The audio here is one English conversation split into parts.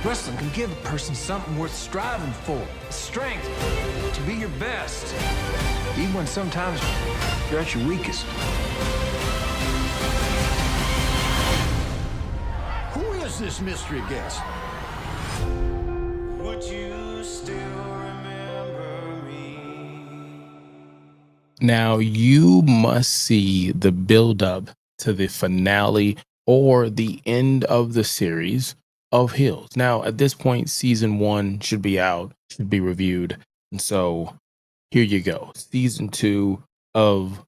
Wrestling can give a person something worth striving for. Strength to be your best. Even when sometimes you're at your weakest. Who is this mystery guest? Would you still remember me? Now, you must see the build-up to the finale or the end of the series of Heels. Now, at this point, season 1 should be out, should be reviewed. And so here you go. Season 2 of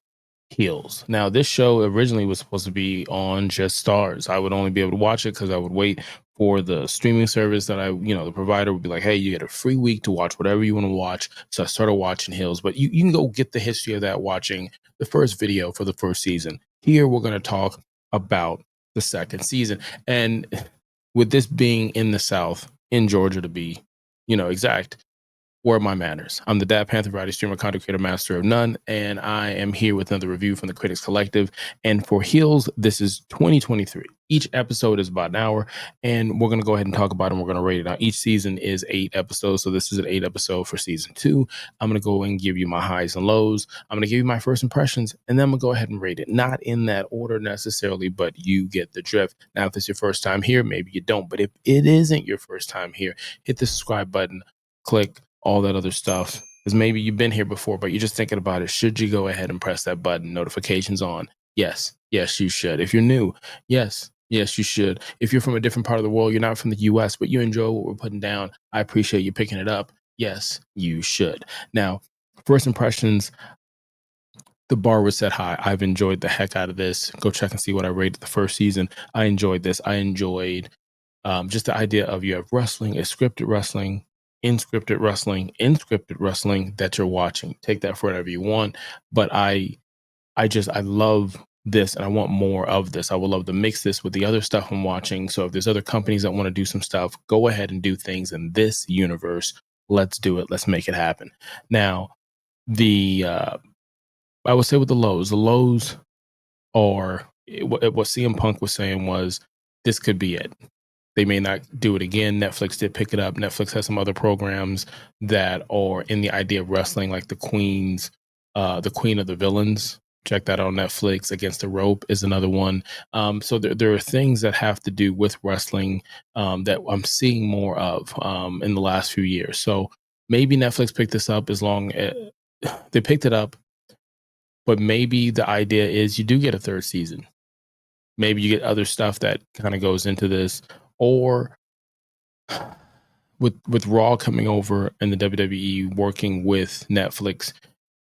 Heels. Now, this show originally was supposed to be on just STARZ. I would only be able to watch it because I would wait for the streaming service that the provider would be like, hey, you get a free week to watch whatever you want to watch. So I started watching Heels, but you can go get the history of that watching the first video for the first season. Here, we're going to talk about the second season. And with this being in the South, in Georgia to be, exact, where are my manners? I'm the Dad Panther variety streamer, content creator, master of none, and I am here with another review from the Critics Collective. And for Heels, this is 2023. Each episode is about an hour, and we're going to go ahead and talk about it, and we're going to rate it. Now, each season is 8 episodes, so this is an 8 episode for season 2. I'm going to go and give you my highs and lows. I'm going to give you my first impressions, and then I'm going to go ahead and rate it. Not in that order necessarily, but you get the drift. Now, if it's your first time here, maybe you don't, but if it isn't your first time here, hit the subscribe button, click all that other stuff, because maybe you've been here before, but you're just thinking about it. Should you go ahead and press that button? Notifications on? Yes, you should. If you're new, yes, you should. If you're from a different part of the world, you're not from the US, but you enjoy what we're putting down, I appreciate you picking it up. Yes, you should. Now, first impressions, the bar was set high. I've enjoyed the heck out of this. Go check and see what I rated the first season. I enjoyed this. I enjoyed just the idea of you have wrestling, a scripted wrestling, in-scripted wrestling that you're watching. Take that for whatever you want, but I love this, and I want more of this. I would love to mix this with the other stuff I'm watching. So if there's other companies that want to do some stuff, go ahead and do things in this universe. Let's do it. Let's make it happen. Now, I would say with the lows are what CM Punk was saying was this could be it. They may not do it again. Netflix did pick it up. Netflix has some other programs that are in the idea of wrestling, like the Queen of the Villains. Check that out on Netflix. Against the Rope is another one. So there are things that have to do with wrestling that I'm seeing more of in the last few years. So maybe Netflix picked this up as long as they picked it up, but maybe the idea is you do get a third season. Maybe you get other stuff that kind of goes into this. Or with Raw coming over and the WWE working with Netflix,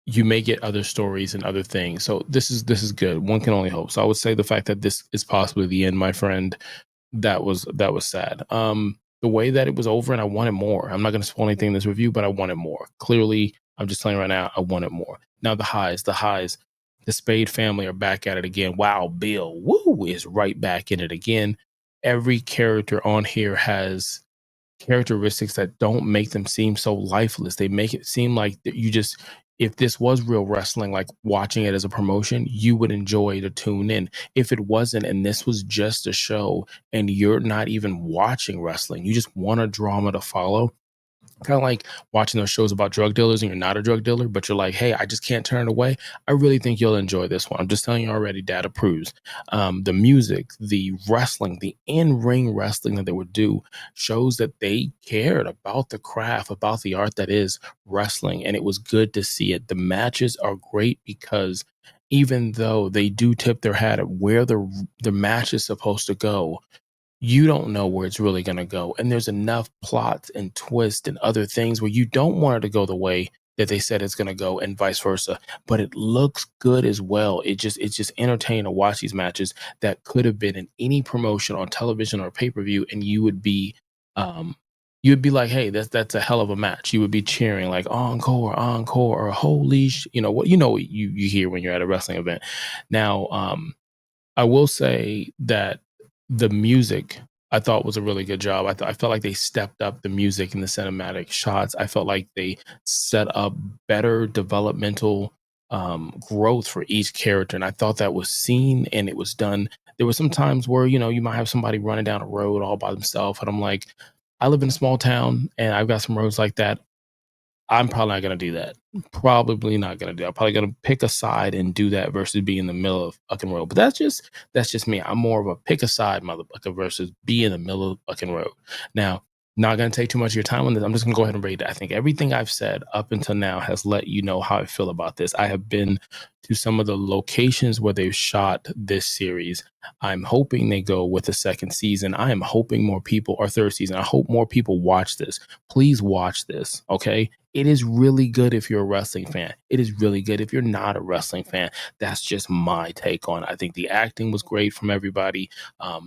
you may get other stories and other things. So this is good. One can only hope. So I would say the fact that this is possibly the end, my friend, that was sad. The way that it was over, and I wanted more. I'm not going to spoil anything in this review, but I wanted more. Clearly, I'm just telling you right now, I wanted more. Now the highs. The Spade family are back at it again. Wow, Bill, woo, is right back in it again. Every character on here has characteristics that don't make them seem so lifeless. They make it seem like if this was real wrestling, like watching it as a promotion, you would enjoy to tune in. If it wasn't, and this was just a show and you're not even watching wrestling, you just want a drama to follow. Kind of like watching those shows about drug dealers and you're not a drug dealer, but you're like, hey, I just can't turn it away. I really think you'll enjoy this one. I'm just telling you already, Dad approves. The music, the wrestling, the in-ring wrestling that they would do shows that they cared about the craft, about the art that is wrestling. And it was good to see it. The matches are great because even though they do tip their hat at where the match is supposed to go, you don't know where it's really going to go. And there's enough plots and twists and other things where you don't want it to go the way that they said it's going to go and vice versa. But it looks good as well. It's just entertaining to watch these matches that could have been in any promotion on television or pay-per-view. And you would be like, hey, that's a hell of a match. You would be cheering like encore, or holy what you hear when you're at a wrestling event. Now, I will say that the music I thought was a really good job. I felt like they stepped up the music and the cinematic shots. I felt like they set up better developmental growth for each character. And I thought that was seen and it was done. There were some times where, you might have somebody running down a road all by themselves. And I'm like, I live in a small town and I've got some roads like that. I'm probably not going to do that. Probably not going to do. I'm probably going to pick a side and do that versus be in the middle of fucking road. But that's just me. I'm more of a pick a side motherfucker versus be in the middle of fucking road. Now, not going to take too much of your time on this. I'm just going to go ahead and rate it. I think everything I've said up until now has let you know how I feel about this. I have been to some of the locations where they've shot this series. I'm hoping they go with the second season. I am hoping more people, or third season. I hope more people watch this. Please watch this, okay? It is really good if you're a wrestling fan. It is really good if you're not a wrestling fan. That's just my take on it. I think the acting was great from everybody.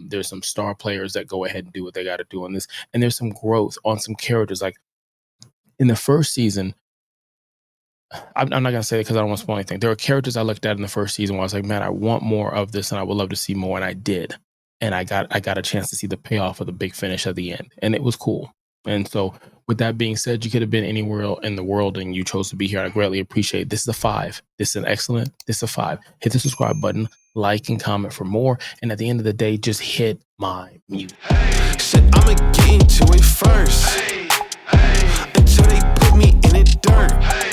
There's some star players that go ahead and do what they got to do on this. And there's some growth on some characters. Like in the first season, I'm not going to say it because I don't want to spoil anything. There are characters I looked at in the first season where I was like, man, I want more of this and I would love to see more. And I did. And I got a chance to see the payoff of the big finish at the end. And it was cool. And so with that being said, you could have been anywhere in the world and you chose to be here. I greatly appreciate it. This is a 5. This is an excellent. This is a 5. Hit the subscribe button, like and comment for more. And at the end of the day, just hit my mute. Shit, I'ma get into it first. Until they put me in the dirt.